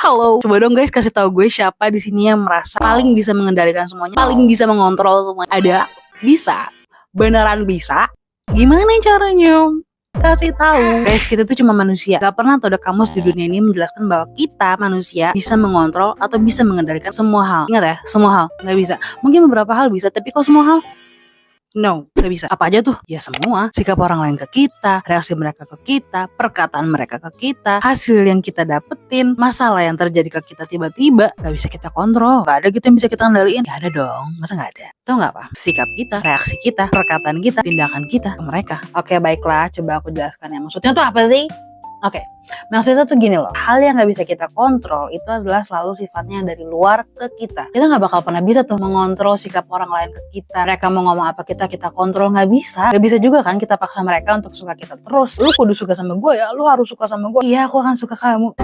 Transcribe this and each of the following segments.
Halo, coba dong guys kasih tahu gue siapa di sini yang merasa paling bisa mengendalikan semuanya, paling bisa mengontrol semuanya. Ada? Bisa? Beneran bisa? Gimana caranya? Kasih tahu. Guys, kita tuh cuma manusia. Gak pernah tuh ada kamus di dunia ini menjelaskan bahwa kita manusia bisa mengontrol atau bisa mengendalikan semua hal. Ingat ya, semua hal nggak bisa. Mungkin beberapa hal bisa, tapi kok semua hal? No, gak bisa. Apa aja tuh? Ya semua. Sikap orang lain ke kita, reaksi mereka ke kita, perkataan mereka ke kita, hasil yang kita dapetin, masalah yang terjadi ke kita tiba-tiba, gak bisa kita kontrol. Gak ada gitu yang bisa kita kendaliin. Gak ada dong, masa gak ada? Tahu gak apa? Sikap kita, reaksi kita, perkataan kita, tindakan kita ke mereka. Oke, baiklah, coba aku jelaskan ya. Maksudnya tuh apa sih? Oke, maksudnya tuh gini loh, hal yang gak bisa kita kontrol itu adalah selalu sifatnya dari luar ke kita. Kita gak bakal pernah bisa tuh mengontrol sikap orang lain ke kita. Mereka mau ngomong apa kita kontrol, gak bisa. Gak bisa juga kan kita paksa mereka untuk suka kita terus. Lu kudu suka sama gue ya, lu harus suka sama gue. Iya, aku akan suka kamu.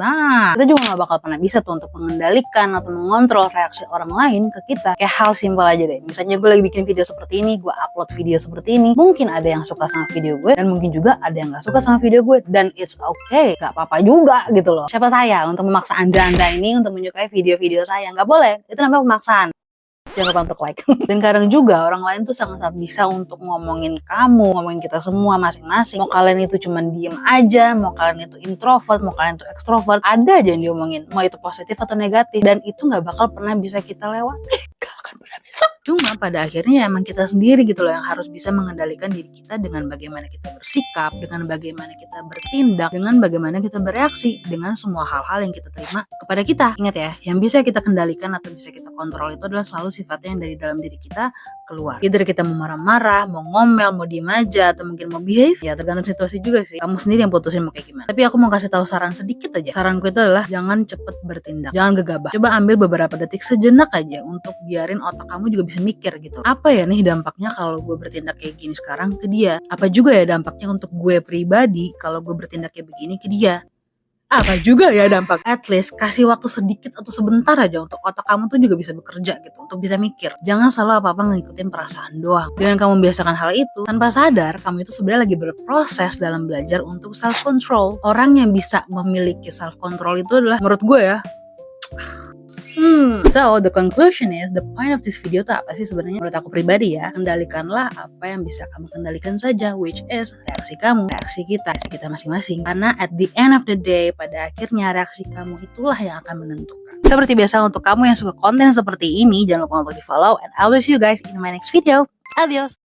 Nah, kita juga gak bakal pernah bisa tuh untuk mengendalikan atau mengontrol reaksi orang lain ke kita. Kayak hal simpel aja deh. Misalnya gue lagi bikin video seperti ini, gue upload video seperti ini. Mungkin ada yang suka sama video gue, dan mungkin juga ada yang gak suka sama video gue. Dan it's okay, gak apa-apa juga gitu loh. Siapa saya untuk memaksa anda ini untuk menyukai video-video saya? Gak boleh, itu namanya pemaksaan. Jangan lupa untuk like. Dan kadang juga orang lain tuh sangat-sangat bisa untuk ngomongin kamu, ngomongin kita semua masing-masing. Mau kalian itu cuman diem aja, mau kalian itu introvert, mau kalian itu extrovert, ada aja yang diomongin. Mau itu positif atau negatif. Dan itu gak bakal pernah bisa kita lewati. Gak akan pernah bisa. Cuma pada akhirnya emang kita sendiri gitu loh yang harus bisa mengendalikan diri kita dengan bagaimana kita bersikap, dengan bagaimana kita bertindak, dengan bagaimana kita bereaksi dengan semua hal-hal yang kita terima kepada kita. Ingat ya, yang bisa kita kendalikan atau bisa kita kontrol itu adalah selalu sifatnya yang dari dalam diri kita keluar. Either kita mau marah-marah, mau ngomel, mau diem aja, atau mungkin mau behave, ya tergantung situasi juga sih. Kamu sendiri yang putusin mau kayak gimana. Tapi aku mau kasih tahu saran sedikit aja. Saranku itu adalah jangan cepet bertindak, jangan gegabah. Coba ambil beberapa detik sejenak aja untuk biarin otak kamu juga bisa mikir gitu. Apa ya nih dampaknya kalau gue bertindak kayak gini sekarang ke dia? Apa juga ya dampaknya untuk gue pribadi kalau gue bertindak kayak begini ke dia? Apa juga ya dampak? At least kasih waktu sedikit atau sebentar aja untuk otak kamu tuh juga bisa bekerja gitu, untuk bisa mikir. Jangan selalu apa-apa ngikutin perasaan doang. Dengan kamu membiasakan hal itu, tanpa sadar kamu itu sebenarnya lagi berproses dalam belajar untuk self control. Orang yang bisa memiliki self control itu adalah, menurut gue ya, so the conclusion is, the point of this video tuh apa sih sebenarnya? Menurut aku pribadi ya, kendalikanlah apa yang bisa kamu kendalikan saja, which is reaksi kamu, reaksi kita masing-masing. Karena at the end of the day, pada akhirnya reaksi kamu itulah yang akan menentukan. Seperti biasa untuk kamu yang suka konten seperti ini, jangan lupa untuk di follow, and I will see you guys in my next video. Adios!